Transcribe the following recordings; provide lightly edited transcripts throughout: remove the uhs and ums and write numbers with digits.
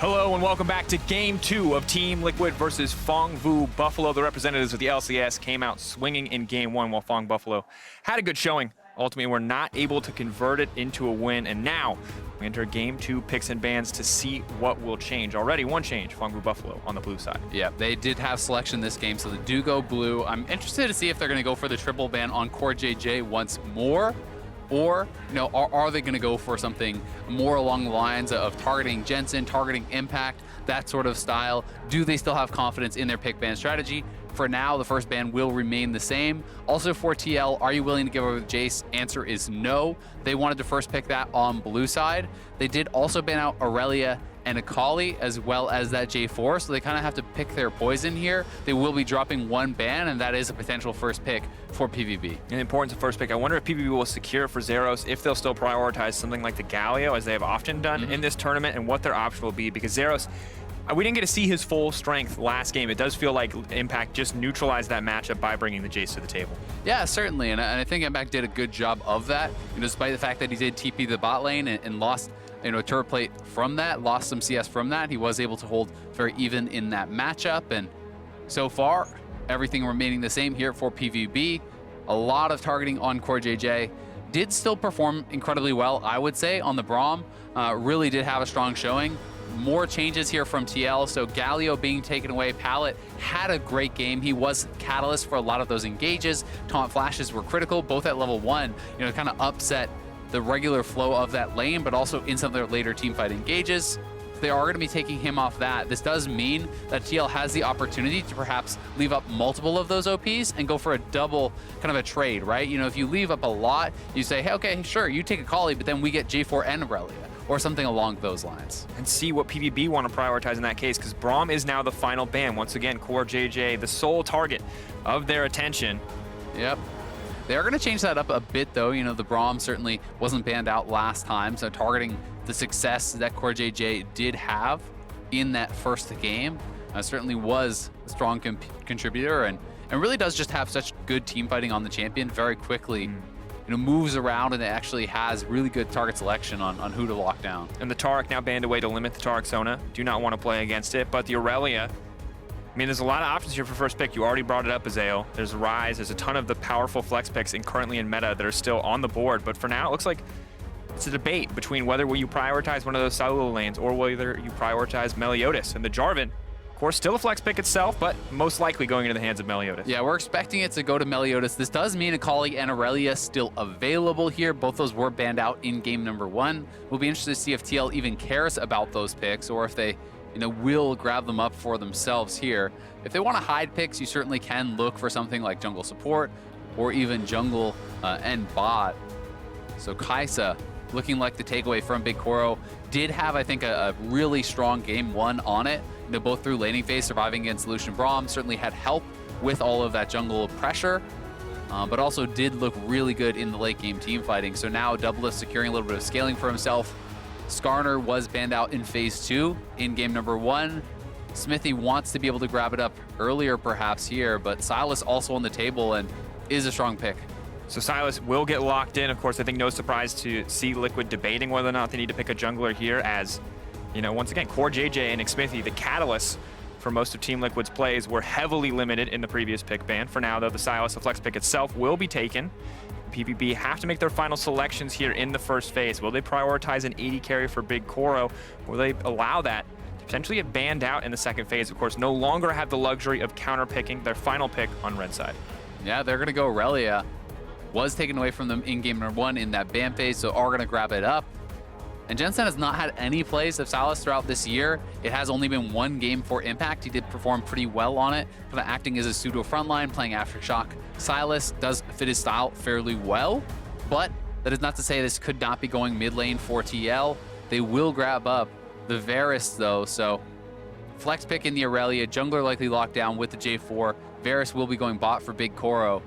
Hello and welcome back to Game 2 of Team Liquid versus Phong Vu Buffalo. The representatives of the LCS came out swinging in Game 1 while Phong Buffalo had a good showing. Ultimately, we're not able to convert it into a win, and now we enter Game 2 picks and bans to see what will change. Already one change, Phong Vu Buffalo on the blue side. Yeah, they did have selection this game, so they do go blue. I'm interested to see if they're going to go for the triple ban on CoreJJ once more. Or, are they going to go for something more along the lines of targeting Jensen, targeting Impact, that sort of style? Do they still have confidence in their pick ban strategy? For now, the first ban will remain the same. Also for TL, are you willing to give over the Jace? Answer is no. They wanted to first pick that on blue side. They did also ban out Irelia and Akali, as well as that J4, so they kind of have to pick their poison here. They will be dropping one ban, and that is a potential first pick for PVB. And the importance of first pick, I wonder if PVB will secure for Zeros, if they'll still prioritize something like the Galio, as they have often done in this tournament, and what their option will be, because Zeros, we didn't get to see his full strength last game. It does feel like Impact just neutralized that matchup by bringing the Jace to the table. Yeah, certainly, and I think Impact did a good job of that, despite the fact that he did TP the bot lane and lost turret plate from that, lost some CS from that. He was able to hold very even in that matchup, and so far, everything remaining the same here for PVB. A lot of targeting on CoreJJ. Did still perform incredibly well, I would say, on the Braum. Really did have a strong showing. More changes here from TL, so Galio being taken away. Pallet had a great game. He was catalyst for a lot of those engages. Taunt flashes were critical, both at level 1, kind of upset the regular flow of that lane, but also in some of their later teamfight engages. They are going to be taking him off that. This does mean that TL has the opportunity to perhaps leave up multiple of those OPs and go for a double kind of a trade, right? If you leave up a lot, you say, hey, okay, sure, you take Akali, but then we get J4 and Irelia, or something along those lines. And see what PVB want to prioritize in that case, because Braum is now the final ban. Once again, CoreJJ, the sole target of their attention. Yep. They are going to change that up a bit, though. The Braum certainly wasn't banned out last time, so targeting the success that CoreJJ did have in that first game certainly was a strong contributor, and really does just have such good team fighting on the champion very quickly. Moves around and it actually has really good target selection on who to lock down. And the Taric now banned away to limit the Taric Sona. Do not want to play against it, but the Irelia, there's a lot of options here for first pick. You already brought it up, Azale. There's Ryze. There's a ton of the powerful flex picks currently in meta that are still on the board. But for now, it looks like it's a debate between whether you prioritize one of those solo lanes or whether you prioritize Meliodas. And the Jarvan, of course, still a flex pick itself, but most likely going into the hands of Meliodas. Yeah, we're expecting it to go to Meliodas. This does mean Akali and Irelia still available here. Both those were banned out in game number 1. We'll be interested to see if TL even cares about those picks, or if they will grab them up for themselves here. If they want to hide picks, you certainly can look for something like jungle support or even jungle and bot. So Kaisa looking like the takeaway from BigKoro. Did have, I think, a really strong game 1 on it. Both through laning phase, surviving against Lucian Braum, certainly had help with all of that jungle pressure, but also did look really good in the late game team fighting. So now Doublelift securing a little bit of scaling for himself. Skarner was banned out in phase 2 in game number 1. Xmithie wants to be able to grab it up earlier perhaps here, but Sylas also on the table and is a strong pick. So Sylas will get locked in. Of course, I think no surprise to see Liquid debating whether or not they need to pick a jungler here, as, once again, CoreJJ and Xmithie, the catalysts for most of Team Liquid's plays, were heavily limited in the previous pick ban. For now, though, the Sylas, the flex pick itself, will be taken. PVB have to make their final selections here in the first phase. Will they prioritize an 80 carry for BigKoro? Will they allow that to potentially get banned out in the second phase? Of course, no longer have the luxury of counter-picking their final pick on red side. Yeah, they're going to go Irelia. Was taken away from them in game number 1 in that ban phase, so are going to grab it up. And Jensen has not had any plays of Sylas throughout this year. It has only been 1 game for Impact. He did perform pretty well on it, kind of acting as a pseudo frontline, playing Aftershock. Sylas does fit his style fairly well, but that is not to say this could not be going mid lane for TL. They will grab up the Varus though, so flex pick in the Irelia, jungler likely locked down with the J4. Varus will be going bot for BigKoro.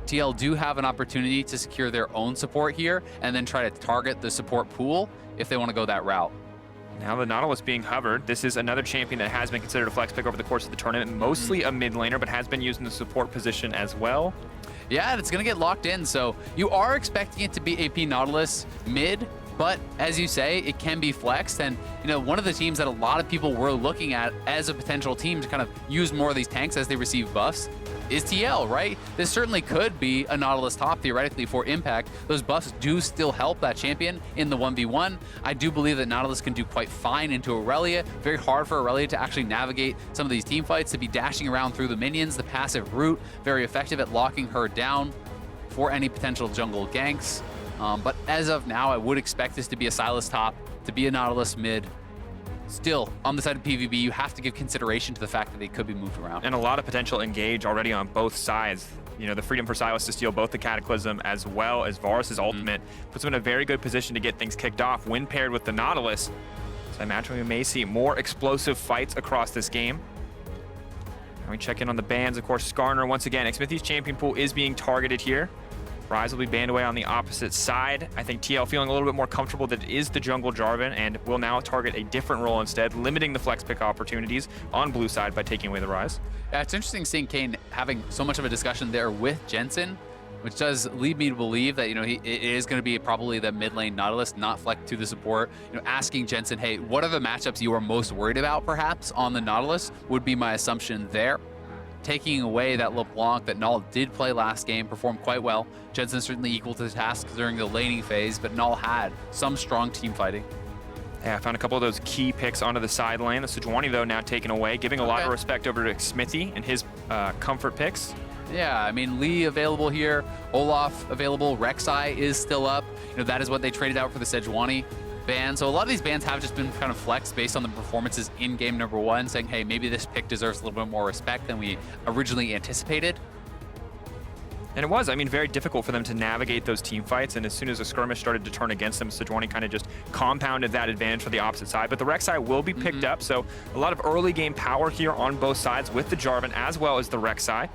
TL do have an opportunity to secure their own support here and then try to target the support pool if they want to go that route. Now the Nautilus being hovered. This is another champion that has been considered a flex pick over the course of the tournament, mostly a mid laner, but has been used in the support position as well. Yeah, and it's going to get locked in, so you are expecting it to be AP Nautilus mid, But as you say, it can be flexed. And, you know, one of the teams that a lot of people were looking at as a potential team to kind of use more of these tanks as they receive buffs is TL, right? This certainly could be a Nautilus top theoretically for Impact. Those buffs do still help that champion in the 1v1. I do believe that Nautilus can do quite fine into Irelia. Very hard for Irelia to actually navigate some of these team fights, to be dashing around through the minions. The passive route, very effective at locking her down for any potential jungle ganks. But as of now, I would expect this to be a Sylas top, to be a Nautilus mid. Still, on the side of PVB, you have to give consideration to the fact that they could be moved around. And a lot of potential engage already on both sides. You know, the freedom for Sylas to steal both the Cataclysm as well as Varus' ultimate puts him in a very good position to get things kicked off when paired with the Nautilus. So I imagine we may see more explosive fights across this game. And we check in on the bans, of course, Skarner once again. Xmithie's champion pool is being targeted here. Ryze will be banned away on the opposite side. I think TL feeling a little bit more comfortable that it is the jungle Jarvan and will now target a different role instead, limiting the flex pick opportunities on blue side by taking away the Ryze. Yeah, it's interesting seeing Kane having so much of a discussion there with Jensen, which does lead me to believe that, you know, it is going to be probably the mid lane Nautilus, not flex to the support. You know, asking Jensen, hey, what are the matchups you are most worried about perhaps on the Nautilus would be my assumption there. Taking away that LeBlanc that Naul did play last game, performed quite well. Jensen certainly equal to the task during the laning phase, but Naul had some strong team fighting. Yeah, I found a couple of those key picks onto the side lane. The Sejuani, though, now taken away, giving a lot of respect over to Xmithie and his comfort picks. Yeah, I mean, Lee available here, Olaf available, Rek'Sai is still up. You know, that is what they traded out for the Sejuani ban. So a lot of these bans have just been kind of flexed based on the performances in game number one, saying, hey, maybe this pick deserves a little bit more respect than we originally anticipated. And it was, I mean, very difficult for them to navigate those team fights, and as soon as the skirmish started to turn against them, Sejuani kind of just compounded that advantage for the opposite side. But the Rek'Sai will be picked up, so a lot of early game power here on both sides with the Jarvan as well as the Rek'Sai.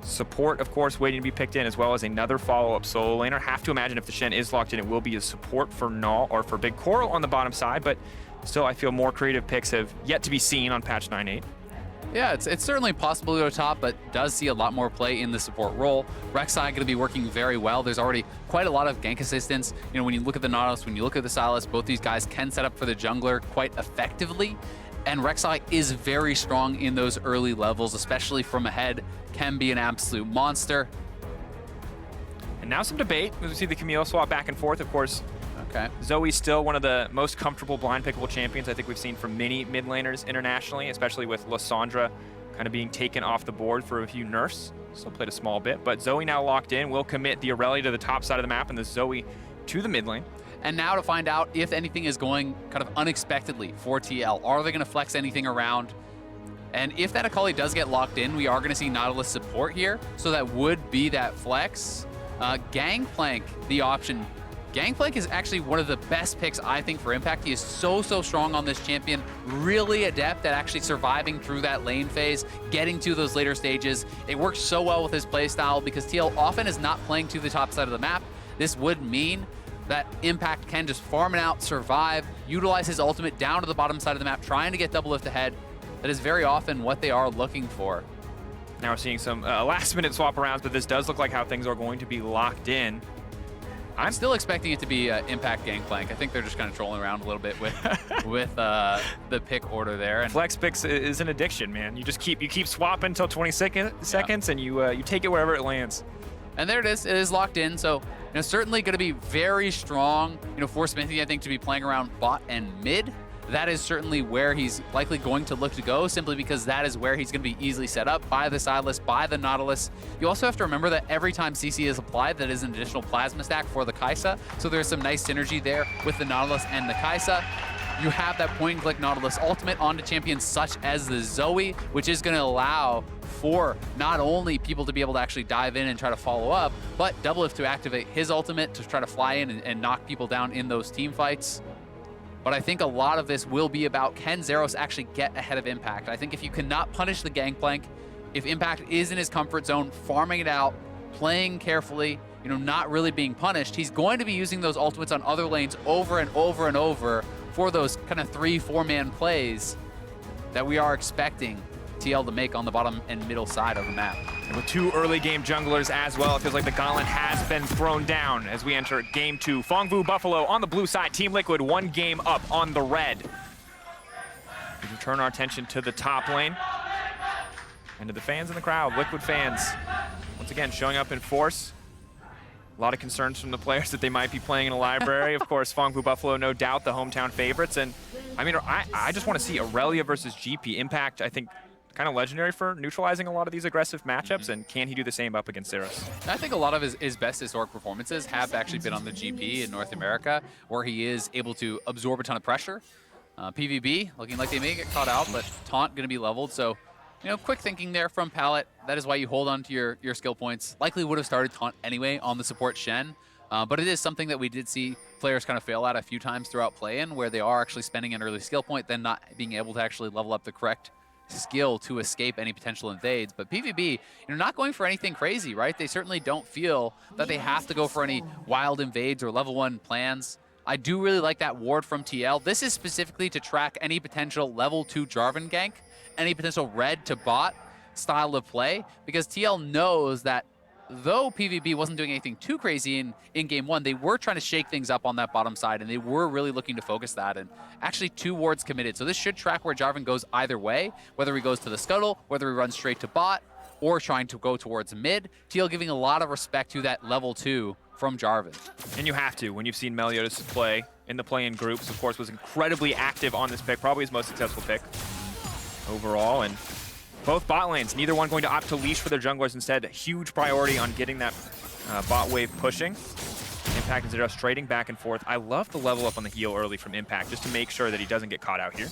Support, of course, waiting to be picked in, as well as another follow-up solo laner. Have to imagine if the Shen is locked in, it will be a support for Naul or for BigKoro on the bottom side, but still, I feel more creative picks have yet to be seen on patch 9.8. Yeah, it's certainly possible to go top, but does see a lot more play in the support role. Rek'Sai going to be working very well. There's already quite a lot of gank assistance. You know, when you look at the Nautilus, when you look at the Sylas, both these guys can set up for the jungler quite effectively. And Rek'Sai is very strong in those early levels, especially from ahead, can be an absolute monster. And now some debate as we see the Camille swap back and forth, of course. Okay. Zoe's still one of the most comfortable blind pickable champions I think we've seen from many mid laners internationally, especially with Lysandra kind of being taken off the board for a few nerfs. Still played a small bit, but Zoe now locked in, will commit the Irelia to the top side of the map and the Zoe to the mid lane. And now to find out if anything is going kind of unexpectedly for TL. Are they going to flex anything around? And if that Akali does get locked in, we are going to see Nautilus support here. So that would be that flex. Gangplank, the option. Gangplank is actually one of the best picks, I think, for Impact. He is so strong on this champion. Really adept at actually surviving through that lane phase, getting to those later stages. It works so well with his playstyle because TL often is not playing to the top side of the map. This would mean that Impact can just farm it out, survive, utilize his ultimate down to the bottom side of the map, trying to get Doublelift ahead. That is very often what they are looking for. Now we're seeing some last-minute swap arounds, but this does look like how things are going to be locked in. I'm still expecting it to be Impact Gangplank. I think they're just kind of trolling around a little bit with with the pick order there. And flex picks is an addiction, man. You just keep swapping until 20 seconds, and you take it wherever it lands. And there it is. It is locked in. So, you know, certainly going to be very strong, you know, for Xmithie, I think, to be playing around bot and mid. That is certainly where he's likely going to look to go, simply because that is where he's going to be easily set up by the Sylas, by the Nautilus. You also have to remember that every time CC is applied, that is an additional plasma stack for the Kai'Sa. So there's some nice synergy there with the Nautilus and the Kai'Sa. You have that point-and-click Nautilus ultimate onto champions such as the Zoe, which is going to allow for not only people to be able to actually dive in and try to follow up, but Doublelift to activate his ultimate to try to fly in and knock people down in those team fights. But I think a lot of this will be about, can Zeros actually get ahead of Impact? I think if you cannot punish the Gangplank, if Impact is in his comfort zone, farming it out, playing carefully, you know, not really being punished, he's going to be using those ultimates on other lanes over and over and over for those kind of 3-4-man plays that we are expecting TL to make on the bottom and middle side of the map. And with 2 early game junglers as well, it feels like the gauntlet has been thrown down as we enter game 2. Phong Vu Buffalo on the blue side, Team Liquid 1 game up on the red. We can turn our attention to the top lane and to the fans in the crowd, Liquid fans. Once again, showing up in force. A lot of concerns from the players that they might be playing in a library. Of course, Phong Vu Buffalo, no doubt, the hometown favorites. And I mean, I just want to see Irelia versus GP. Impact, I think, kind of legendary for neutralizing a lot of these aggressive matchups, and can he do the same up against Sylas? I think a lot of his best historic performances have actually been on the GP in North America, where he is able to absorb a ton of pressure. PVB, looking like they may get caught out, but Taunt going to be leveled, so you know, quick thinking there from Palette. That is why you hold on to your skill points. Likely would have started Taunt anyway on the support Shen, but it is something that we did see players kind of fail at a few times throughout play-in, where they are actually spending an early skill point, then not being able to actually level up the correct skill to escape any potential invades. But PVB, not going for anything crazy, right? They certainly don't feel that they have to go for any wild invades or level 1 plans. I do really like that ward from TL. This is specifically to track any potential level 2 Jarvan gank, any potential red to bot style of play, because TL knows that though PVB wasn't doing anything too crazy in game 1, they were trying to shake things up on that bottom side, and they were really looking to focus that, and actually 2 wards committed. So this should track where Jarvan goes either way, whether he goes to the scuttle, whether he runs straight to bot, or trying to go towards mid. TL giving a lot of respect to that level 2 from Jarvan. And you have to, when you've seen Meliodas play in the play-in groups. Of course, was incredibly active on this pick, probably his most successful pick overall, and both bot lanes, neither one going to opt to leash for their junglers. Instead, a huge priority on getting that bot wave pushing. Impact and Zeros trading back and forth. I love the level up on the heal early from Impact, just to make sure that he doesn't get caught out here.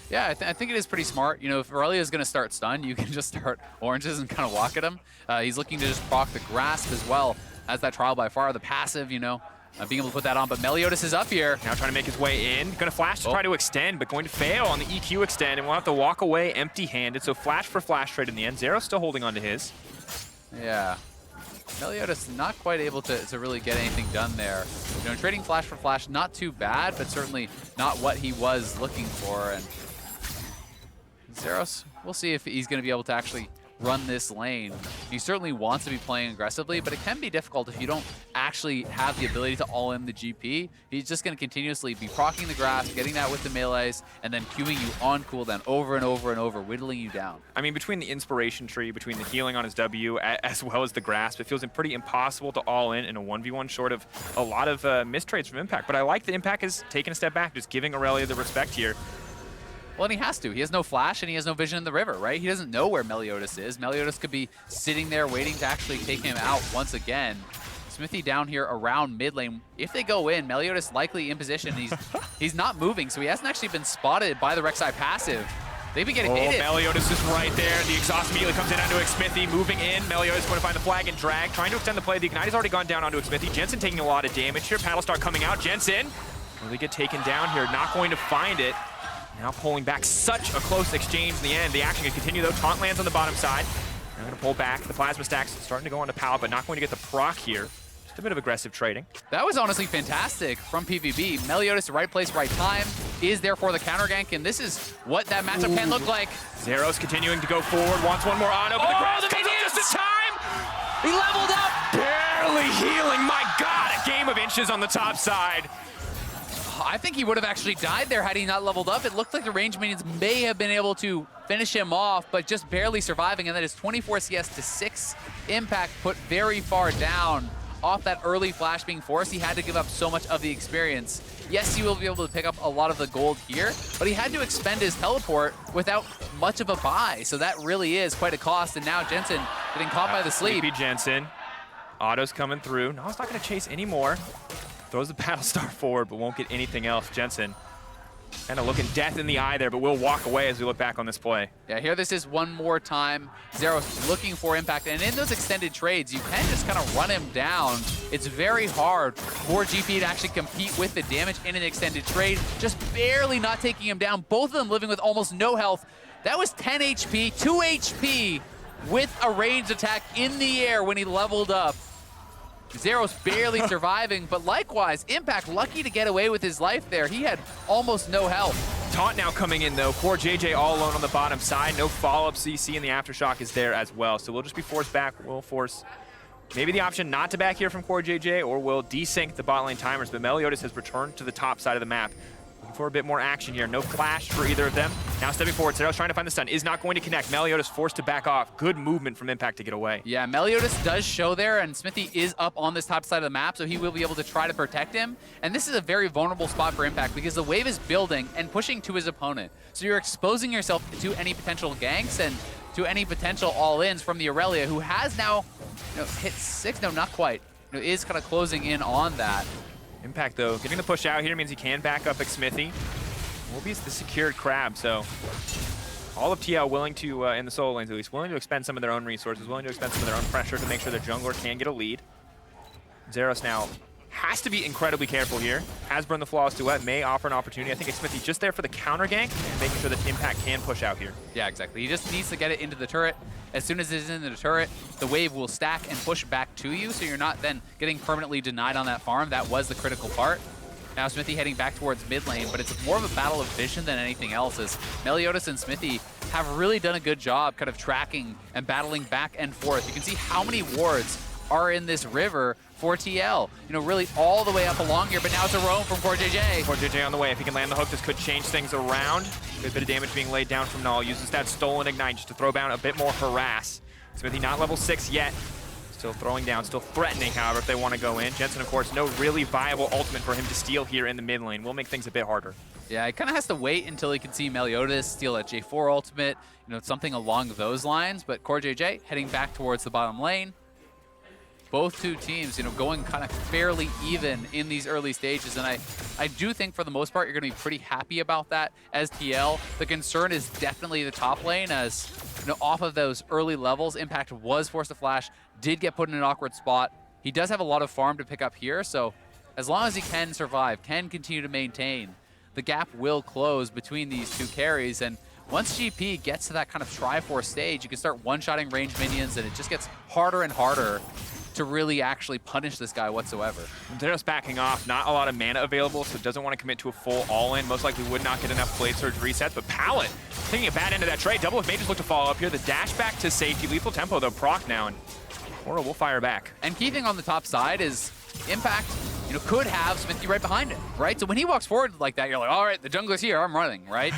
Yeah, I think it is pretty smart. You know, if Irelia is going to start stun, you can just start oranges and kind of walk at him. He's looking to just proc the grasp as well as that trial by far. The passive, being able to put that on, but Meliodas is up here. Now trying to make his way in. Going to flash to try to extend, but going to fail on the EQ extend, and we'll have to walk away empty-handed. So flash for flash trade in the end. Zero's still holding on to his. Yeah. Meliodas not quite able to really get anything done there. Trading flash for flash, not too bad, but certainly not what he was looking for. And Zeros, we'll see if he's going to be able to actually run this lane. He certainly wants to be playing aggressively, but it can be difficult if you don't actually have the ability to all-in the GP. He's just going to continuously be proccing the grass, getting that with the melees, and then queuing you on cooldown over and over and over, whittling you down. I mean, between the inspiration tree, between the healing on his W, as well as the grasp, it feels pretty impossible to all-in a 1v1 short of a lot of mistrades from Impact. But I like that Impact has taken a step back, just giving Irelia the respect here. Well, and he has to. He has no flash, and he has no vision in the river, right? He doesn't know where Meliodas is. Meliodas could be sitting there waiting to actually take him out once again. Xmithie down here around mid lane. If they go in, Meliodas likely in position. He's not moving, so he hasn't actually been spotted by the Rek'Sai passive. They've been getting hated. Meliodas is right there. The exhaust immediately comes in onto Xmithie, moving in. Meliodas going to find the flag and drag, trying to extend the play. The Ignite has already gone down onto Xmithie. Jensen taking a lot of damage here. Paddlestar coming out. Jensen, will they get taken down here? Not going to find it. Now pulling back, such a close exchange in the end. The action can continue though. Taunt lands on the bottom side. They're going to pull back. The plasma stacks starting to go onto Pal, but not going to get the proc here. Just a bit of aggressive trading. That was honestly fantastic from PVB. Meliodas, right place, right time, is there for the counter gank, and this is what that matchup can look like. Zeros continuing to go forward, wants one more auto, but the grass comes up just in time! He leveled up! Barely healing, my God! A game of inches on the top side. I think he would have actually died there had he not leveled up. It looked like the range minions may have been able to finish him off, but just barely surviving, and that is 24 CS to 6. Impact put very far down off that early flash being forced. He had to give up so much of the experience. Yes, he will be able to pick up a lot of the gold here, but he had to expend his teleport without much of a buy, so that really is quite a cost, and now Jensen getting caught by the sleep. Sleepy Jensen. Auto's coming through. No, he's not going to chase anymore. Throws the Battlestar forward, but won't get anything else. Jensen kind of looking death in the eye there, but we'll walk away as we look back on this play. Yeah, here this is one more time. Zeros looking for impact, and in those extended trades, you can just kind of run him down. It's very hard for GP to actually compete with the damage in an extended trade, just barely not taking him down. Both of them living with almost no health. That was 10 HP, 2 HP with a ranged attack in the air when he leveled up. Zeros barely surviving, but likewise, Impact lucky to get away with his life there. He had almost no health. taunt now coming in though. CoreJJ all alone on the bottom side. No follow-up CC, and the Aftershock is there as well. So we'll just be forced back. We'll force maybe the option not to back here from CoreJJ, or we'll desync the bot lane timers. But Meliodas has returned to the top side of the map. Looking for a bit more action here. No flash for either of them. Now stepping forward, Zeros trying to find the stun. Is not going to connect. Meliodas forced to back off. Good movement from Impact to get away. Yeah, Meliodas does show there, and Xmithie is up on this top side of the map, so he will be able to try to protect him. And this is a very vulnerable spot for Impact because the wave is building and pushing to his opponent. So you're exposing yourself to any potential ganks and to any potential all-ins from the Irelia, who has now hit 6. No, not quite. Is kind of closing in on that. Impact, though, getting the push out here means he can back up Xmithie. Will be the secured crab, so all of TL willing to, in the solo lanes at least, willing to expend some of their own resources, willing to expend some of their own pressure to make sure their jungler can get a lead. Zeros now has to be incredibly careful here. Has burned the flawless duet, may offer an opportunity. I think Xmithie just there for the counter gank and making sure that Impact can push out here. Yeah, exactly. He just needs to get it into the turret. As soon as it's in the turret, the wave will stack and push back to you, so you're not then getting permanently denied on that farm. That was the critical part. Now Xmithie heading back towards mid lane, but it's more of a battle of vision than anything else, as Meliodas and Xmithie have really done a good job kind of tracking and battling back and forth. You can see how many wards are in this river for TL. Really all the way up along here, but now it's a roam from CoreJJ. CoreJJ on the way. If he can land the hook, this could change things around. Good bit of damage being laid down from Naul. Uses that stolen ignite just to throw down a bit more harass. Xmithie not level 6 yet. Still throwing down, still threatening, however, if they want to go in. Jensen, of course, no really viable ultimate for him to steal here in the mid lane. Will make things a bit harder. Yeah, he kind of has to wait until he can see Meliodas steal that J4 ultimate, something along those lines. But CoreJJ heading back towards the bottom lane. Both two teams, going kind of fairly even in these early stages. And I do think for the most part, you're going to be pretty happy about that as TL. The concern is definitely the top lane, as off of those early levels, Impact was forced to flash, did get put in an awkward spot. He does have a lot of farm to pick up here, so as long as he can survive, can continue to maintain, the gap will close between these two carries. And once GP gets to that kind of Triforce stage, you can start one-shotting range minions, and it just gets harder and harder to really actually punish this guy whatsoever. They're just backing off. Not a lot of mana available, so doesn't want to commit to a full all-in. Most likely would not get enough Blade Surge resets, but Pallet taking a bad end of that trade. Doublelift may just look to follow up here. The dash back to safety. Lethal tempo, though, proc now, and Oro will fire back. And key thing on the top side is Impact, could have Xmithie right behind him, right? So when he walks forward like that, you're like, all right, the jungler's here, I'm running, right?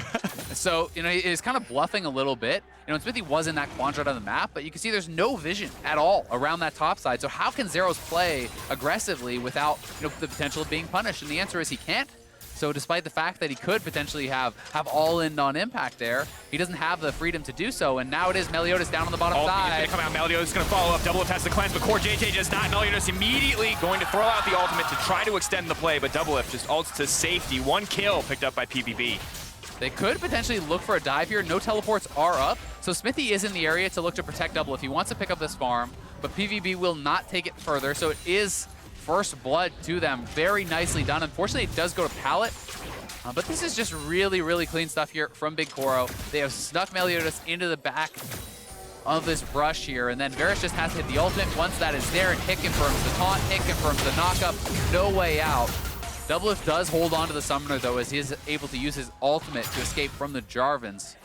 So, he's kind of bluffing a little bit. Xmithie was in that quadrant on the map, but you can see there's no vision at all around that top side. So how can Zeros play aggressively without, the potential of being punished? And the answer is he can't. So despite the fact that he could potentially have all in on Impact there, he doesn't have the freedom to do so. And now it is Meliodas down on the bottom side. He's going to come out. Meliodas is going to follow up. Doublelift has the cleanse, but CoreJJ does not. Meliodas immediately going to throw out the ultimate to try to extend the play, but Doublelift just ults to safety. 1 kill picked up by PVB. They could potentially look for a dive here. No teleports are up, so Xmithie is in the area to look to protect Doublelift. He wants to pick up this farm, but PVB will not take it further, so it is first blood to them. Very nicely done. Unfortunately, it does go to Pallet, but this is just really, really clean stuff here from BigKoro. They have snuck Meliodas into the back of this brush here, and then Varus just has to hit the ultimate. Once that is there, and Hit confirms the taunt, Hit confirms the knockup. No way out. Doublelift does hold on to the summoner, though, as he is able to use his ultimate to escape from the Jarvans.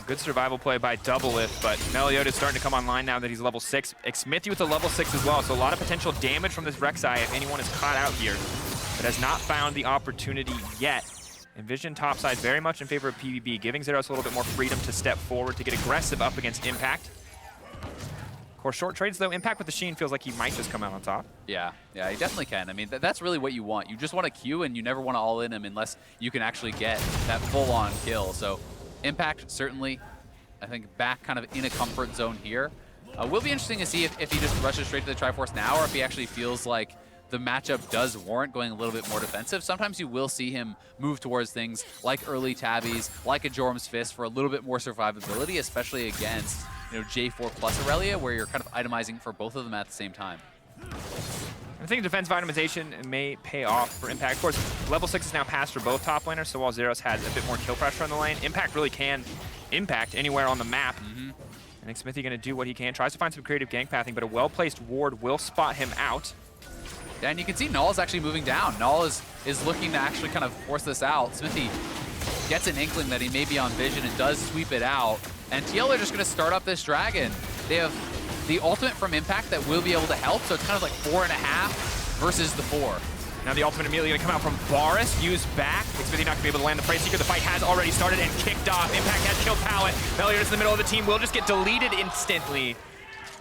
Good survival play by Doublelift, but Meliodas starting to come online now that he's level 6. Xmithie with a level 6 as well, so a lot of potential damage from this Rek'Sai if anyone is caught out here, but has not found the opportunity yet. And Vision topside very much in favor of PVB, giving Zeros a little bit more freedom to step forward to get aggressive up against Impact. Of course, short trades, though, Impact with the Sheen feels like he might just come out on top. Yeah, he definitely can. I mean, that's really what you want. You just want to queue, and you never want to all-in him unless you can actually get that full-on kill. So Impact, certainly, I think, back kind of in a comfort zone here. Will be interesting to see if he just rushes straight to the Triforce now, or if he actually feels like the matchup does warrant going a little bit more defensive. Sometimes you will see him move towards things like early tabbies, like a Jorum's Fist for a little bit more survivability, especially against J4 plus Irelia, where you're kind of itemizing for both of them at the same time. I think defensive itemization may pay off for Impact. Of course, level 6 is now passed for both top laners, so while Zeros has a bit more kill pressure on the lane, Impact really can impact anywhere on the map. And Xmithie going to do what he can. Tries to find some creative gank pathing, but a well-placed ward will spot him out. Yeah, and you can see Naul is actually moving down. Naul is looking to actually kind of force this out. Xmithie gets an inkling that he may be on vision and does sweep it out. And TL are just going to start up this dragon. They have the ultimate from Impact that will be able to help, so it's kind of like 4.5 versus the 4. Now the ultimate immediately going to come out from Varus, used back. Xmithie not going to be able to land the Prey Seeker. The fight has already started and kicked off. Impact has killed Pallet. Meliodas in the middle of the team will just get deleted instantly.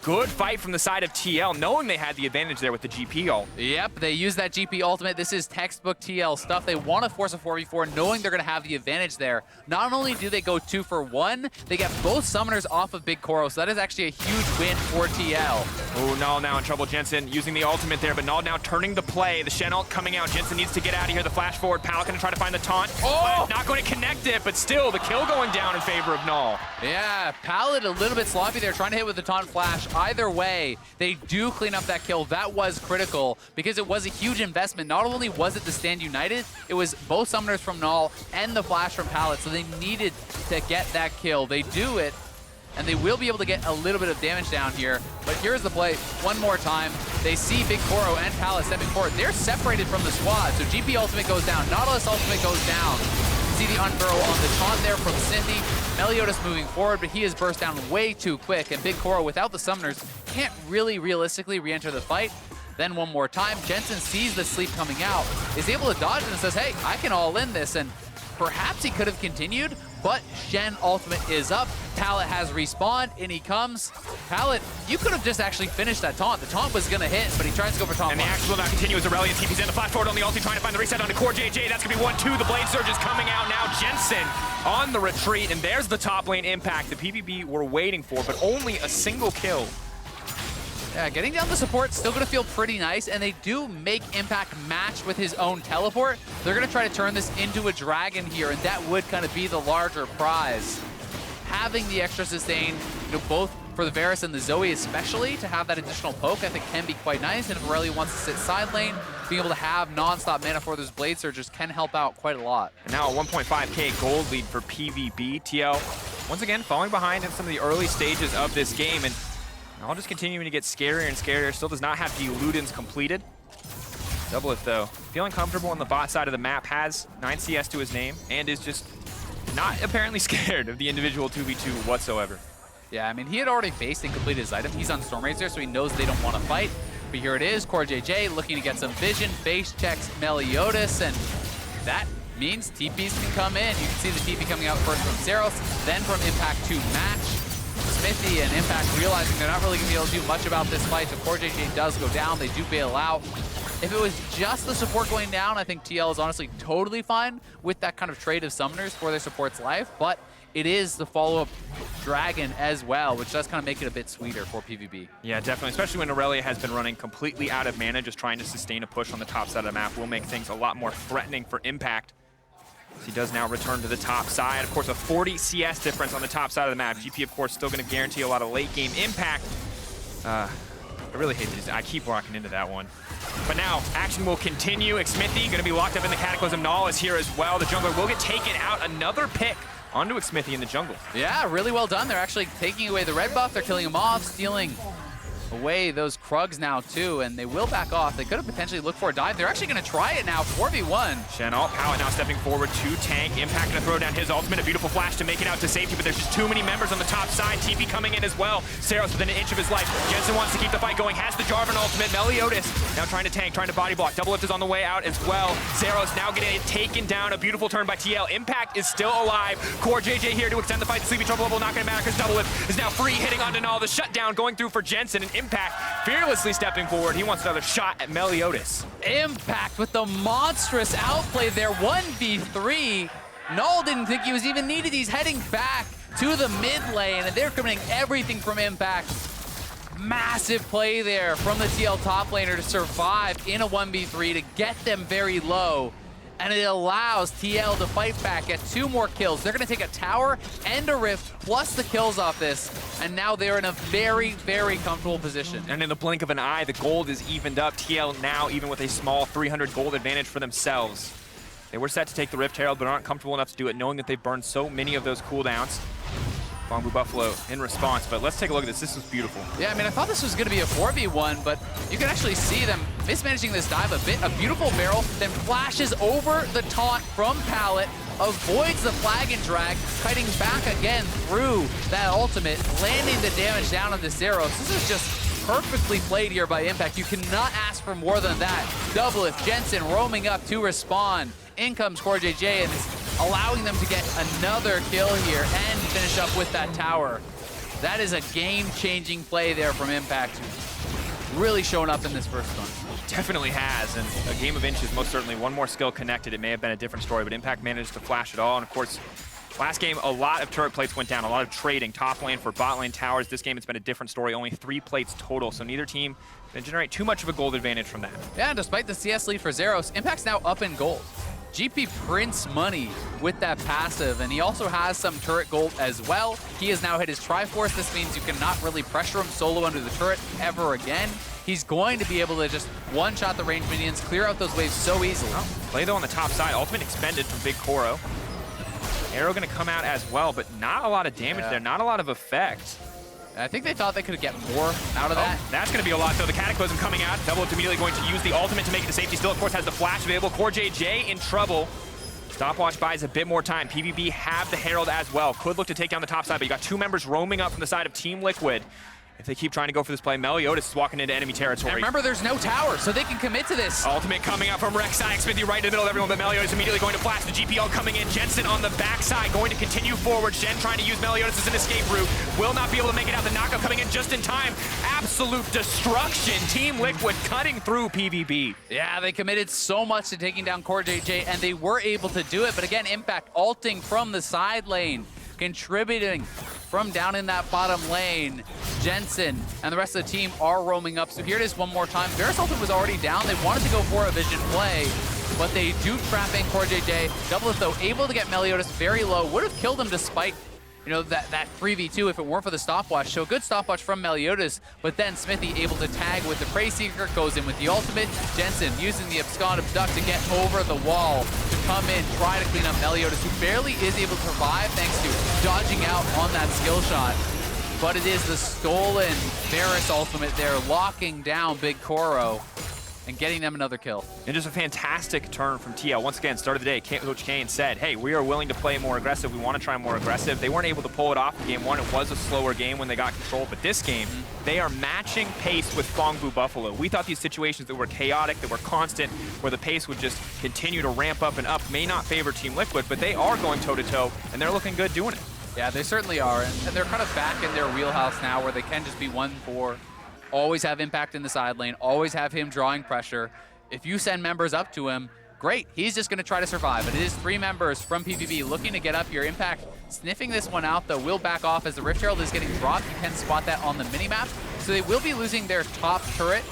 Good fight from the side of TL, knowing they had the advantage there with the GP ult. Yep, they use that GP ultimate. This is textbook TL stuff. They want to force a 4v4, knowing they're going to have the advantage there. Not only do they go 2 for 1, they get both summoners off of BigKoro, so that is actually a huge win for TL. Oh, Naul now in trouble. Jensen using the ultimate there, but Naul now turning the play. The Shen ult coming out. Jensen needs to get out of here. The flash forward. Pallet going to try to find the taunt. Oh! Not going to connect it, but still the kill going down in favor of Naul. Yeah, Pallet a little bit sloppy there, trying to hit with the taunt flash. Either way, they do clean up that kill. That was critical because it was a huge investment. Not only was it the stand united, it was both summoners from Naul and the flash from Pallet, so they needed to get that kill. They do it, and they will be able to get a little bit of damage down here. But here's the play one more time. They see BigKoro and Pallet stepping forward. They're separated from the squad, so GP ultimate goes down. Nautilus ultimate goes down. See the unburrow on the taunt there from Xmithie. Meliodas moving forward, but he is burst down way too quick, and BigKoro, without the summoners, can't really realistically re-enter the fight. Then one more time, Jensen sees the sleep coming out, is able to dodge it and says, hey, I can all in this, and perhaps he could have continued, but Shen ultimate is up. Pallet has respawned, in he comes. Pallet, you could have just actually finished that taunt. The taunt was going to hit, but he tries to go for taunt. And the action will now continue as Irelia TP's in. The flash forward on the ulti, trying to find the reset onto CoreJJ. That's going to be 1-2. The Blade Surge is coming out now. Jensen on the retreat, and there's the top lane impact the PVB were waiting for, but only a single kill. Yeah, getting down the support, still going to feel pretty nice, and they do make Impact match with his own teleport. They're going to try to turn this into a dragon here, and that would kind of be the larger prize. Having the extra sustain, both for the Varus and the Zoe especially, to have that additional poke, I think can be quite nice. And if Irelia wants to sit side lane, being able to have non-stop mana for those Blade Surgers can help out quite a lot. And now a 1.5k gold lead for PVB. TL, once again, falling behind in some of the early stages of this game, and Naul just continuing to get scarier and scarier. Still does not have the Ludens completed. Doublelift, though, feeling comfortable on the bot side of the map, has 9 CS to his name, and is just not apparently scared of the individual 2v2 whatsoever. Yeah, I mean, he had already faced and completed his item. He's on Storm Razor, so he knows they don't want to fight. But here it is, CoreJJ looking to get some vision, base checks Meliodas, and that means TPs can come in. You can see the TP coming out first from Sylas, then from Impact to match. Xmithie and Impact realizing they're not really going to be able to do much about this fight, so CoreJJ does go down. They do bail out. If it was just the support going down, I think TL is honestly totally fine with that kind of trade of summoners for their support's life, but it is the follow-up dragon as well, which does kind of make it a bit sweeter for PVB. Yeah, definitely, especially when Irelia has been running completely out of mana, just trying to sustain a push on the top side of the map will make things a lot more threatening for Impact. He does now return to the top side. Of course, a 40 CS difference on the top side of the map. GP, of course, still going to guarantee a lot of late game impact. I really hate these. I keep walking into that one. But now, action will continue. Xmithie going to be locked up in the Cataclysm. Naul is here as well. The jungler will get taken out. Another pick onto Xmithie in the jungle. Yeah, really well done. They're actually taking away the red buff. They're killing him off, stealing away those Krugs now too, and they will back off. They could have potentially looked for a dive. They're actually going to try it now, 4v1. Shen ult, Pallet now stepping forward to tank. Impact going to throw down his ultimate, a beautiful flash to make it out to safety, but there's just too many members on the top side. TP coming in as well. Sylas within an inch of his life. Jensen wants to keep the fight going, has the Jarvan ultimate. Meliodas now trying to tank, trying to body block. Doublelift is on the way out as well. Sylas now getting taken down. A beautiful turn by TL. Impact is still alive. CoreJJ here to extend the fight. The Sleepy Trouble level not going to matter because Doublelift is now free, hitting onto Naul. The shutdown going through for Jensen, and Impact fearlessly stepping forward. He wants another shot at Meliodas. Impact with the monstrous outplay there, 1v3. Naul didn't think he was even needed. He's heading back to the mid lane, and they're committing everything from Impact. Massive play there from the TL top laner to survive in a 1v3 to get them very low. And it allows TL to fight back, get 2 more kills. They're going to take a tower and a rift, plus the kills off this. And now they're in a very, very comfortable position. And in the blink of an eye, the gold is evened up. TL now, even with a small 300 gold advantage for themselves. They were set to take the Rift Herald, but aren't comfortable enough to do it, knowing that they've burned so many of those cooldowns. Bamboo Buffalo in response, but let's take a look at this. This was beautiful. Yeah, I mean, I thought this was going to be a 4v1, but you can actually see them mismanaging this dive a bit. A beautiful barrel, then flashes over the taunt from Pallet, avoids the flag and drag, kiting back again through that ultimate, landing the damage down on the Zeros. This is just perfectly played here by Impact. You cannot ask for more than that. Doublelift, Jensen roaming up to respond. In comes CoreJJ, and it's allowing them to get another kill here and finish up with that tower. That is a game-changing play there from Impact. Really showing up in this first one. Definitely has, and a game of inches, most certainly. One more skill connected, it may have been a different story, but Impact managed to flash it all. And of course, last game, a lot of turret plates went down, a lot of trading. Top lane for bot lane towers. This game, it's been a different story. Only 3 plates total, so neither team can generate too much of a gold advantage from that. Yeah, and despite the CS lead for Zeros, Impact's now up in gold. GP prints money with that passive, and he also has some turret gold as well. He has now hit his Triforce. This means you cannot really pressure him solo under the turret ever again. He's going to be able to just one-shot the range minions, clear out those waves so easily. Play though on the top side, ultimate expended from BigKoro. Arrow gonna come out as well, but not a lot of damage there, not a lot of effect. I think they thought they could get more out of that. That's going to be a lot, though. The Cataclysm coming out. Doublelift immediately going to use the ultimate to make it to safety. Still, of course, has the flash available. CoreJJ in trouble. Stopwatch buys a bit more time. PVB have the Herald as well. Could look to take down the top side, but you got 2 members roaming up from the side of Team Liquid. If they keep trying to go for this play, Meliodas is walking into enemy territory. And remember, there's no tower, so they can commit to this. Ultimate coming out from Rek'Sai. Xmithie right in the middle of everyone, but Meliodas immediately going to flash. The GPL coming in. Jensen on the backside going to continue forward. Shen trying to use Meliodas as an escape route. Will not be able to make it out. The knockup coming in just in time. Absolute destruction. Team Liquid cutting through PVB. Yeah, they committed so much to taking down CoreJJ, and they were able to do it. But again, Impact ulting from the side lane, contributing from down in that bottom lane. Jensen and the rest of the team are roaming up. So here it is one more time. Varus ultimate was already down. They wanted to go for a vision play, but they do trap in CoreJJ. Doublelift, though, able to get Meliodas very low. Would have killed him despite, you know, that 3v2 if it weren't for the stopwatch. So a good stopwatch from Meliodas, but then Xmithie able to tag with the Prey Seeker, goes in with the ultimate. Jensen using the Abscond Abduct to get over the wall, to come in, try to clean up Meliodas, who barely is able to survive thanks to dodging out on that skill shot. But it is the stolen Varus ultimate there, locking down BigKoro and getting them another kill. And just a fantastic turn from TL. Once again, start of the day, Coach Kane said, hey, we are willing to play more aggressive. We want to try more aggressive. They weren't able to pull it off in game 1. It was a slower game when they got control. But this game, they are matching pace with Phong Buffalo. We thought these situations that were chaotic, that were constant, where the pace would just continue to ramp up and up, may not favor Team Liquid, but they are going toe-to-toe, and they're looking good doing it. Yeah, they certainly are, and they're kind of back in their wheelhouse now where they can just be 1-4, always have Impact in the side lane, always have him drawing pressure. If you send members up to him, great, he's just going to try to survive. But it is 3 members from PVB looking to get up here. Impact sniffing this one out, though, will back off as the Rift Herald is getting dropped. You can spot that on the minimap. So they will be losing their top turret.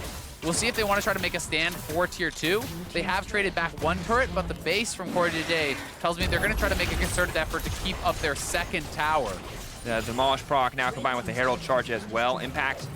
We'll see if they want to try to make a stand for Tier 2. They have traded back 1 turret, but the base from CoreJJ tells me they're going to try to make a concerted effort to keep up their 2nd tower. The Demolish proc now combined with the Herald charge as well. Impact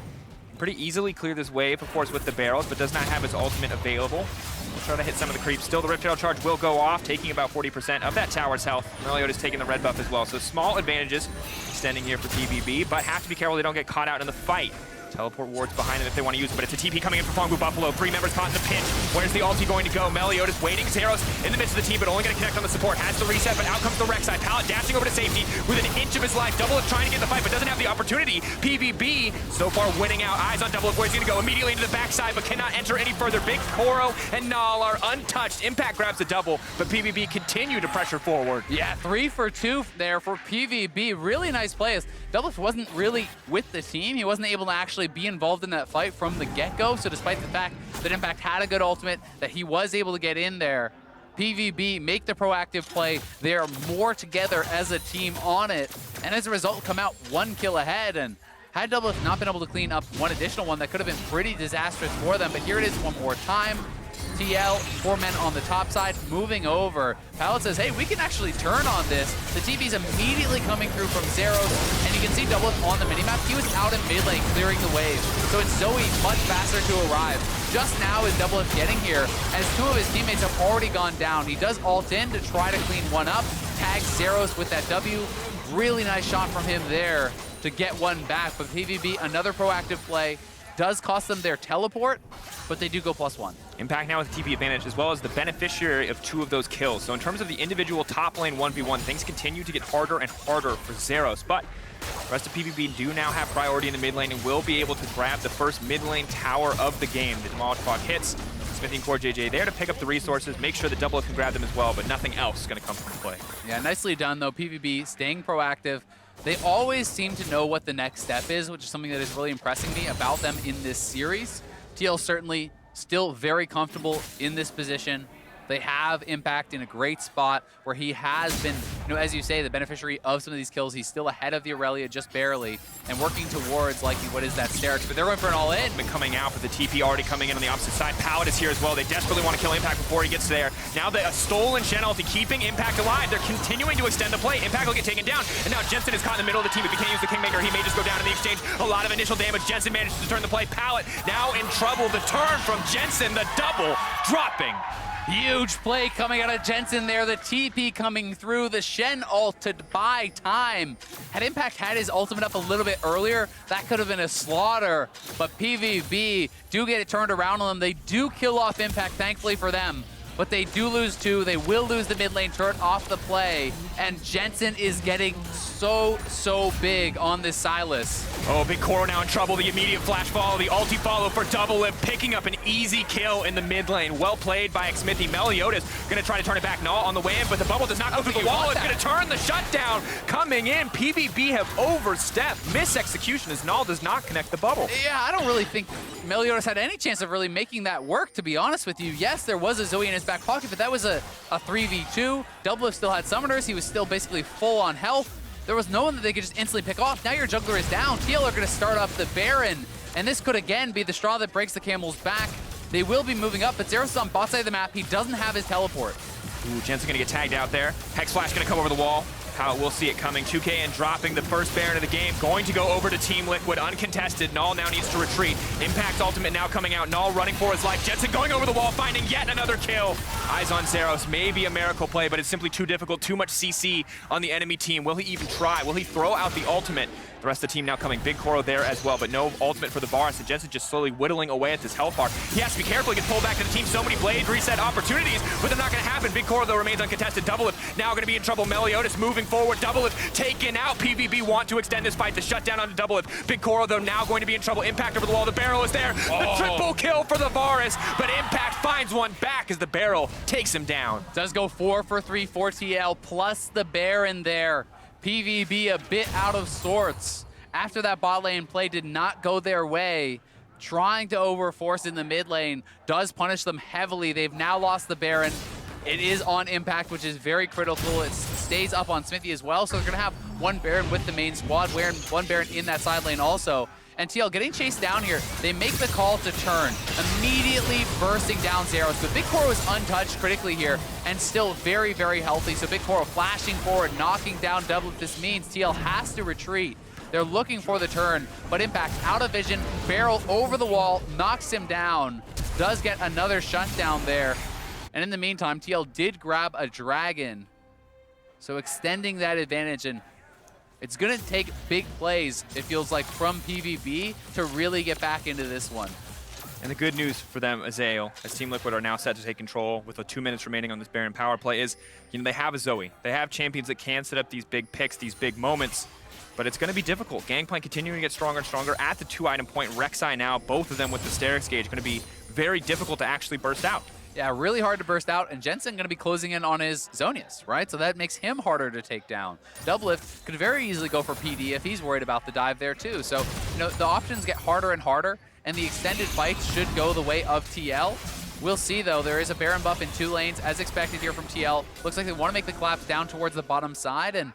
pretty easily clear this wave, of course, with the barrels, but does not have his ultimate available. We'll try to hit some of the creeps. Still, the Rift Herald charge will go off, taking about 40% of that tower's health. Meliodas taking the red buff as well. So small advantages extending here for PVB, but have to be careful they don't get caught out in the fight. Teleport wards behind him if they want to use it, but it's a TP coming in for Phong Buffalo. 3 members caught in the pinch. Where's the ulti going to go? Meliodas waiting. Zeros in the midst of the team, but only going to connect on the support. Has to reset, but out comes the Rek'Sai. Pallet dashing over to safety with an inch of his life. Doublelift trying to get the fight, but doesn't have the opportunity. PVB so far winning out. Eyes on Doublelift, where he's going to go immediately into the backside, but cannot enter any further. BigKoro and Naul are untouched. Impact grabs the double, but PVB continue to pressure forward. Yeah, 3 for 2 there for PVB. Really nice plays. Doublelift wasn't really with the team. He wasn't able to actually be involved in that fight from the get-go. So despite the fact that Impact had a good ultimate, that he was able to get in there, PVB make the proactive play. They are more together as a team on it. And as a result, come out 1 kill ahead. And had Doublelift not been able to clean up 1 additional one, that could have been pretty disastrous for them. But here it is one more time. TL, 4 men on the top side, moving over. Pallet says, hey, we can actually turn on this. The TP's immediately coming through from Zeros, and you can see Doublelift on the minimap. He was out in mid lane clearing the wave, so it's Zoe much faster to arrive. Just now is Doublelift getting here, as 2 of his teammates have already gone down. He does ult in to try to clean 1 up, tags Zeros with that W. Really nice shot from him there to get 1 back, but PVB, another proactive play. does cost them their teleport, but they do go +1. Impact now with TP advantage, as well as the beneficiary of 2 of those kills. So in terms of the individual top lane 1v1, things continue to get harder and harder for Zeros. But the rest of PVB do now have priority in the mid lane and will be able to grab the first mid lane tower of the game. The Demolish Pod hits. Xmithie and CoreJJ there to pick up the resources, make sure the Doublelift can grab them as well, but nothing else is going to come from play. Yeah, nicely done though. PVB staying proactive. They always seem to know what the next step is, which is something that is really impressing me about them in this series. TL certainly still very comfortable in this position. They have Impact in a great spot where he has been, as you say, the beneficiary of some of these kills. He's still ahead of the Irelia just barely and working towards, like, what is that, Sterix? But they're going for an all-in. Been coming out, but the TP already coming in on the opposite side. Pallet is here as well. They desperately want to kill Impact before he gets there. Now the stolen Shen ulti keeping Impact alive. They're continuing to extend the play. Impact will get taken down. And now Jensen is caught in the middle of the team. If he can't use the Kingmaker, he may just go down in the exchange. A lot of initial damage. Jensen manages to turn the play. Pallet now in trouble. The turn from Jensen, the double dropping. Huge play coming out of Jensen there. The TP coming through. The Shen ult to buy time. Had Impact had his ultimate up a little bit earlier, that could have been a slaughter. But PVB do get it turned around on them. They do kill off Impact, thankfully for them. But they do lose 2. They will lose the mid lane turret off the play. And Jensen is getting so big on this Sylas. Oh, BigKoro now in trouble. The immediate flash follow, the ulti follow for Doublelift, picking up an easy kill in the mid lane. Well played by Xmithie. Meliodas gonna try to turn it back. Naul on the way in, but the bubble does not go through the wall. It's gonna turn the shutdown. Coming in, PVB have overstepped. Misexecution as Naul does not connect the bubble. Yeah, I don't really think Meliodas had any chance of really making that work, to be honest with you. Yes, there was a Zoe in his back pocket, but that was a 3v2. Doublelift still had summoners. He was still basically full on health. There was no one that they could just instantly pick off. Now your jungler is down. TL are going to start up the Baron, and this could again be the straw that breaks the camel's back. They will be moving up, but Zeros is on bot side of the map. He doesn't have his teleport. Ooh, Jensen gonna get tagged out there. Hex Flash gonna come over the wall. We'll see it coming. 2K and dropping the first Baron of the game. Going to go over to Team Liquid, uncontested. Naul now needs to retreat. Impact's ultimate now coming out. Naul running for his life. Jensen going over the wall, finding yet another kill. Eyes on Zeros. Maybe a miracle play, but it's simply too difficult. Too much CC on the enemy team. Will he even try? Will he throw out the ultimate? The rest of the team now coming. BigKoro there as well, but no ultimate for the Varus. And Jensen just slowly whittling away at this health bar. He has to be careful. He gets pulled back to the team. So many blade reset opportunities, but they're not going to happen. BigKoro, though, remains uncontested. Doublelift now going to be in trouble. Meliodas moving forward. Doublelift taken out. PVB want to extend this fight. The shutdown onto Doublelift. BigKoro, though, now going to be in trouble. Impact over the wall. The barrel is there. The triple kill for the Varus, but Impact finds one back as the barrel takes him down. Does go 4 for 3 for TL, plus the Baron there. PVB a bit out of sorts. After that bot lane play did not go their way, trying to overforce in the mid lane does punish them heavily. They've now lost the Baron. It is on Impact, which is very critical. It stays up on Xmithie as well, so they're going to have one Baron with the main squad, one Baron in that side lane also. And TL getting chased down here, they make the call to turn, immediately bursting down Zeros. But BigKoro is untouched critically here and still very healthy. So BigKoro flashing forward, knocking down Doublelift. This means TL has to retreat. They're looking for the turn, but Impact out of vision, barrel over the wall, knocks him down, does get another shutdown there. And in the meantime, TL did grab a dragon, so extending that advantage, and it's gonna take big plays, it feels like, from PVB to really get back into this one. And the good news for them, Azael, as Team Liquid are now set to take control with 2 minutes remaining on this Baron power play, is they have a Zoe. They have champions that can set up these big picks, these big moments. But it's going to be difficult. Gangplank continuing to get stronger and stronger at the 2-item point. Rek'Sai now, both of them with the Sterix gauge, going to be very difficult to actually burst out. Yeah, really hard to burst out, and Jensen going to be closing in on his Zonius, right? So that makes him harder to take down. Doublelift could very easily go for PD if he's worried about the dive there too. So, the options get harder and harder, and the extended fights should go the way of TL. We'll see, though. There is a Baron buff in 2 lanes, as expected here from TL. Looks like they want to make the collapse down towards the bottom side, and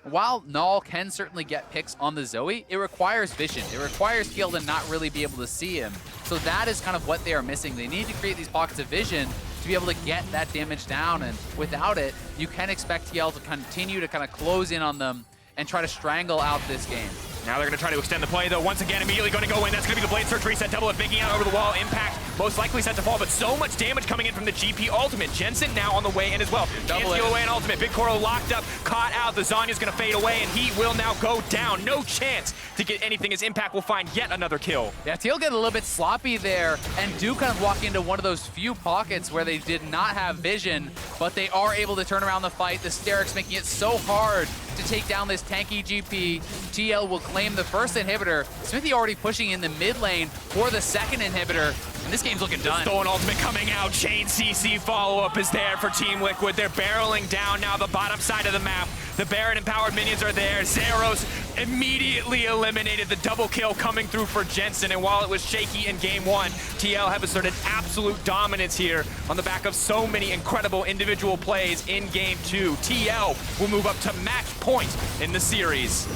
while Naul can certainly get picks on the Zoe, it requires vision. It requires TL to not really be able to see him. So that is kind of what they are missing. They need to create these pockets of vision to be able to get that damage down, and without it, you can expect TL to continue to kind of close in on them and try to strangle out this game. Now they're going to try to extend the play, though. Once again, immediately going to go in. That's going to be the Blade Search reset. Doublelift making out over the wall. Impact most likely set to fall, but so much damage coming in from the GP ultimate. Jensen now on the way in as well. Can't steal away an ultimate. BigKoro locked up, caught out. The Zhonya's going to fade away, and he will now go down. No chance to get anything as Impact will find yet another kill. Yeah, Teal get a little bit sloppy there and do kind of walk into one of those few pockets where they did not have vision, but they are able to turn around the fight. The Sterix making it so hard to take down this tanky GP. TL will claim the first inhibitor. Xmithie already pushing in the mid lane for the second inhibitor. And this game's looking done. Stolen ultimate coming out. Chain CC follow-up is there for Team Liquid. They're barreling down now the bottom side of the map. The Baron empowered minions are there. Zeros immediately eliminated. The double kill coming through for Jensen. And while it was shaky in game one, TL have asserted absolute dominance here on the back of so many incredible individual plays in game two. TL will move up to match point in the series.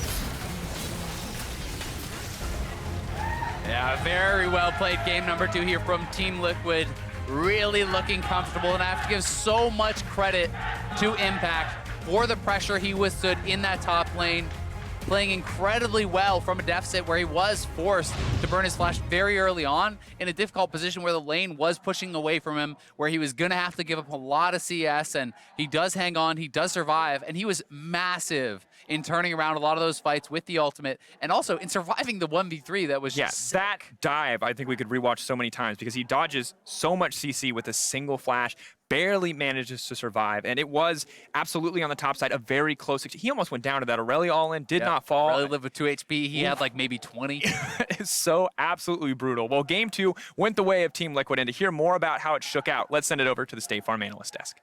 Yeah, very well played game number 2 here from Team Liquid. Really looking comfortable, and I have to give so much credit to Impact for the pressure he withstood in that top lane, playing incredibly well from a deficit where he was forced to burn his flash very early on in a difficult position where the lane was pushing away from him, where he was going to have to give up a lot of CS, and he does hang on, he does survive, and he was massive in turning around a lot of those fights with the ultimate, and also in surviving the 1v3 that was just sick. That dive I think we could rewatch so many times because he dodges so much CC with a single flash, barely manages to survive, and it was absolutely on the top side a very close. He almost went down to that Irelia all-in, did not fall. Irelia lived with 2 HP. He had like maybe 20. It's so absolutely brutal. Well, game 2 went the way of Team Liquid, and to hear more about how it shook out, let's send it over to the State Farm analyst desk.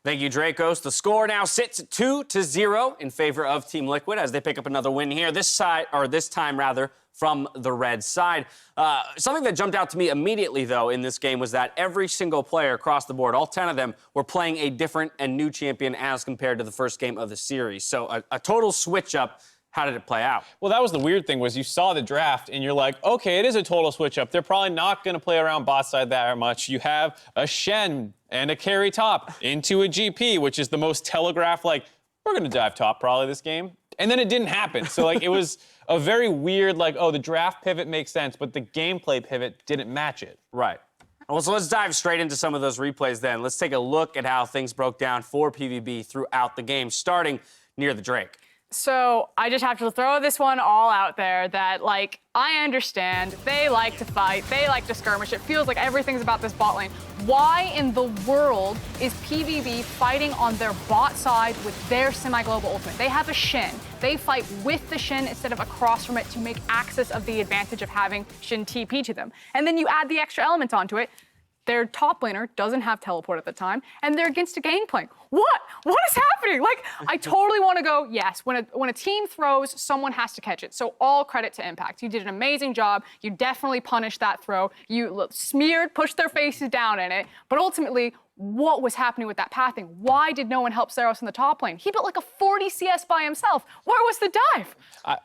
Thank you, Dracos. The score now sits at 2-0 in favor of Team Liquid as they pick up another win here. This time from the red side. Something that jumped out to me immediately, though, in this game was that every single player across the board, all 10 of them, were playing a different and new champion as compared to the first game of the series. So a total switch up. How did it play out? Well, that was the weird thing was you saw the draft and you're like, okay, it is a total switch up. They're probably not going to play around bot side that much. You have a Shen and a carry top into a GP, which is the most telegraphed, like, we're going to dive top probably this game. And then it didn't happen. So, like, it was a very weird, like, oh, the draft pivot makes sense, but the gameplay pivot didn't match it. Right. Well, so let's dive straight into some of those replays then. Let's take a look at how things broke down for PVB throughout the game, starting near the Drake. So I just have to throw this one all out there that, like, I understand they like to fight, they like to skirmish. It feels like everything's about this bot lane. Why in the world is PVB fighting on their bot side with their semi-global ultimate? They have a Shen. They fight with the Shen instead of across from it to make access of the advantage of having Shen TP to them. And then you add the extra element onto it. Their top laner doesn't have teleport at the time, and they're against a Gangplank. What? What is happening? Like, I totally want to go, yes, when a team throws, someone has to catch it. So all credit to Impact. You did an amazing job. You definitely punished that throw. You smeared, pushed their faces down in it. But ultimately, what was happening with that pathing? Why did no one help Zeros in the top lane? He built like a 40 CS by himself. Where was the dive?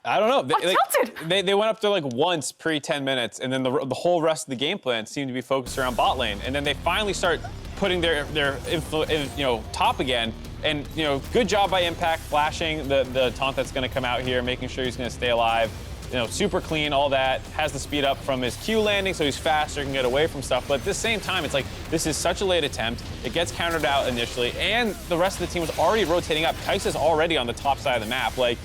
I don't know. I'm tilted. They went up there like once pre-10 minutes, and then the whole rest of the game plan seemed to be focused around bot lane. And then they finally start putting their top again. And, good job by Impact, flashing the taunt that's going to come out here, making sure he's going to stay alive. Super clean, all that, has the speed up from his Q landing, so he's faster, can get away from stuff. But at the same time, it's like, this is such a late attempt. It gets countered out initially, and the rest of the team was already rotating up. Kai'Sa is already on the top side of the map. Like,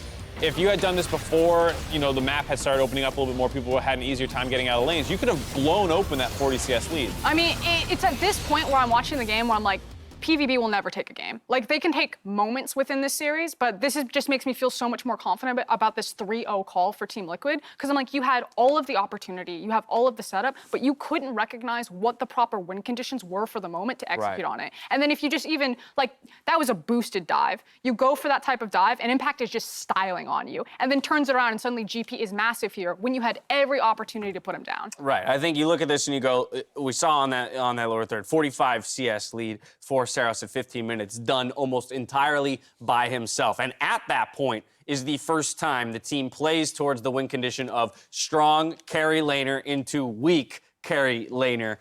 if you had done this before, the map had started opening up a little bit more, people had an easier time getting out of lanes, you could have blown open that 40 CS lead. I mean, it's at this point where I'm watching the game where I'm like, PVB will never take a game. Like, they can take moments within this series, but this just makes me feel so much more confident about this 3-0 call for Team Liquid, because I'm like, you had all of the opportunity, you have all of the setup, but you couldn't recognize what the proper win conditions were for the moment to execute on it. And then if you just even, like, that was a boosted dive. You go for that type of dive, and Impact is just styling on you, and then turns it around, and suddenly GP is massive here when you had every opportunity to put him down. Right. I think you look at this and you go, we saw on that lower third, 45 CS lead for Saros at 15 minutes, done almost entirely by himself. And at that point is the first time the team plays towards the win condition of strong carry laner into weak carry laner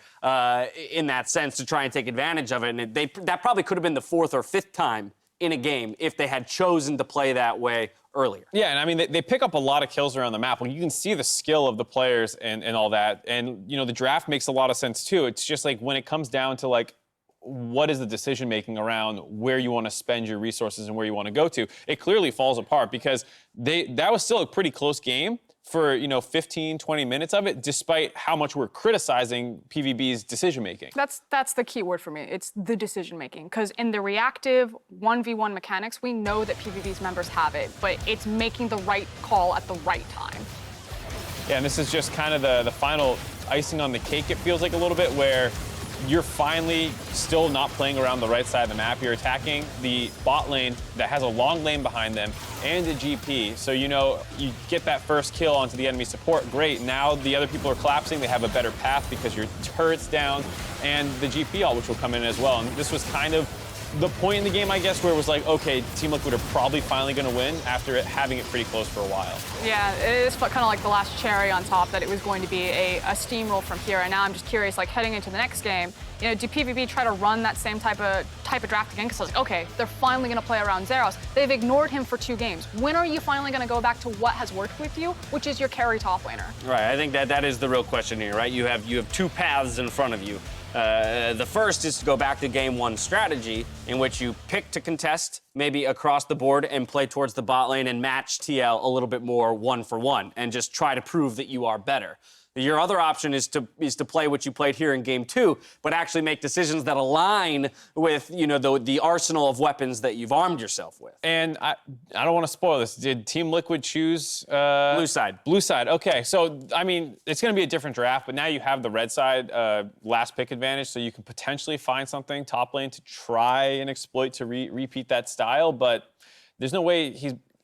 in that sense to try and take advantage of it. And that probably could have been the 4th or 5th time in a game if they had chosen to play that way earlier. Yeah, and I mean, they pick up a lot of kills around the map. Like, you can see the skill of the players and all that. And, you know, the draft makes a lot of sense, too. It's just, like, when it comes down to, like, what is the decision-making around where you want to spend your resources and where you want to go to, it clearly falls apart because that was still a pretty close game for, you know, 15, 20 minutes of it, despite how much we're criticizing PVB's decision-making. That's the key word for me. It's the decision-making. Because in the reactive 1v1 mechanics, we know that PVB's members have it, but it's making the right call at the right time. Yeah, and this is just kind of the final icing on the cake, it feels like a little bit, where you're finally still not playing around the right side of the map. You're attacking the bot lane that has a long lane behind them and a GP. So, you know, you get that first kill onto the enemy support, great. Now the other people are collapsing. They have a better path because your turret's down and the GP ult, which will come in as well. And this was kind of the point in the game, I guess, where it was like, okay, Team Liquid are probably finally going to win after having it pretty close for a while. Yeah, it is kind of like the last cherry on top that it was going to be a steamroll from here. And now I'm just curious, like heading into the next game, you know, do PVB try to run that same type of draft again? Because I was like, okay, they're finally going to play around Zeros. They've ignored him for 2 games. When are you finally going to go back to what has worked with you, which is your carry top laner? Right, I think that is the real question here, right? You have 2 paths in front of you. The first is to go back to game 1 strategy, in which you pick to contest maybe across the board and play towards the bot lane and match TL a little bit more 1-for-1 and just try to prove that you are better. Your other option is to play what you played here in game 2, but actually make decisions that align with, you know, the arsenal of weapons that you've armed yourself with. And I don't want to spoil this. Did Team Liquid choose Blue side. Blue side. Okay, so I mean, it's going to be a different draft, but now you have the red side last pick advantage, so you can potentially find something top lane to try and exploit to repeat that style. But there's no way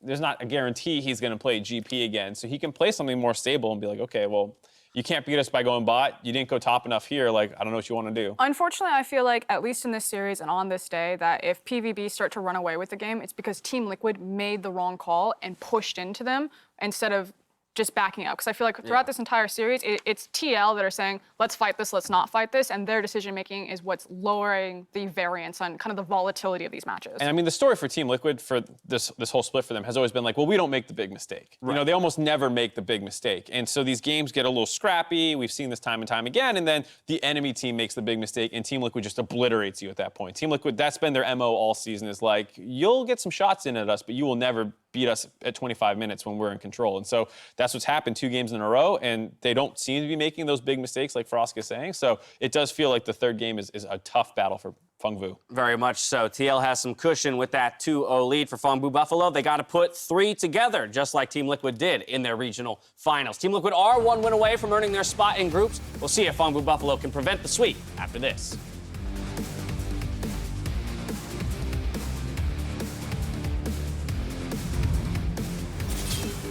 there's not a guarantee he's going to play GP again, so he can play something more stable and be like, okay, well, you can't beat us by going bot. You didn't go top enough here. Like, I don't know what you want to do. Unfortunately, I feel like, at least in this series and on this day, that if PVB start to run away with the game, it's because Team Liquid made the wrong call and pushed into them instead of just backing out. Because I feel like throughout this entire series, it's TL that are saying, let's fight this, let's not fight this, and their decision-making is what's lowering the variance on kind of the volatility of these matches. And I mean, the story for Team Liquid for this whole split for them has always been like, well, we don't make the big mistake. Right. You know, they almost never make the big mistake. And so these games get a little scrappy. We've seen this time and time again. And then the enemy team makes the big mistake, and Team Liquid just obliterates you at that point. Team Liquid, that's been their MO all season, is like, you'll get some shots in at us, but you will never beat us at 25 minutes when we're in control. And so that's what's happened 2 games in a row, and they don't seem to be making those big mistakes like Frosk is saying. So it does feel like the third game is a tough battle for Phong. Very much so. TL has some cushion with that 2-0 lead for Phong Buffalo. They got to put 3 together, just like Team Liquid did in their regional finals. Team Liquid are 1 win away from earning their spot in groups. We'll see if Phong Buffalo can prevent the sweep after this.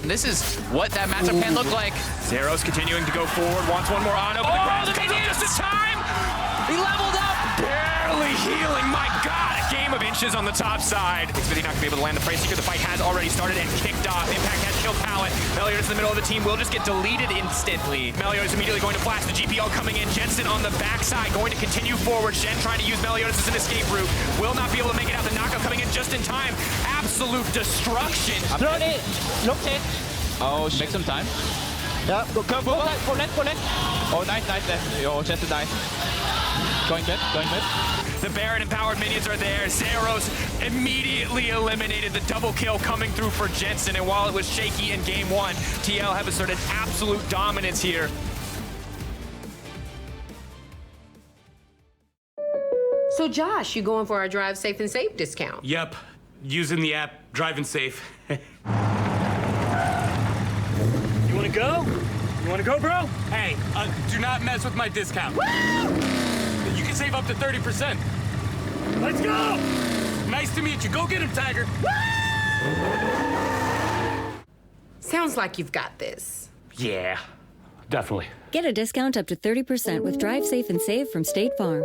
This is what that matchup can look like. Zeros continuing to go forward, wants one more on over the grass. the Meliodas! Just in time! He leveled up! Barely healing, my God! A game of inches on the top side. Xmithie not gonna be able to land the Price Seeker. The fight has already started and kicked off. Impact has killed Pallet. Meliodas in the middle of the team will just get deleted instantly. Meliodas immediately going to flash the GPL coming in. Jensen on the backside going to continue forward. Shen trying to use Meliodas as an escape route. Will not be able to make it out. The knockout coming in just in time. Absolute destruction. Throw it. Look it. Oh, make some time. Yeah, go net. Oh, nice. Oh, Jensen nice. Going mid. The Baron empowered minions are there. Zeros immediately eliminated. The double kill coming through for Jensen. And while it was shaky in game 1, TL have asserted absolute dominance here. So Josh, you going for our Drive Safe and Save discount? Yep, using the app, driving safe. You wanna go? You wanna go, bro? Hey, do not mess with my discount. Woo! You can save up to 30%. Let's go! Nice to meet you. Go get him, Tiger. Sounds like you've got this. Yeah, definitely. Get a discount up to 30% with Drive Safe and Save from State Farm.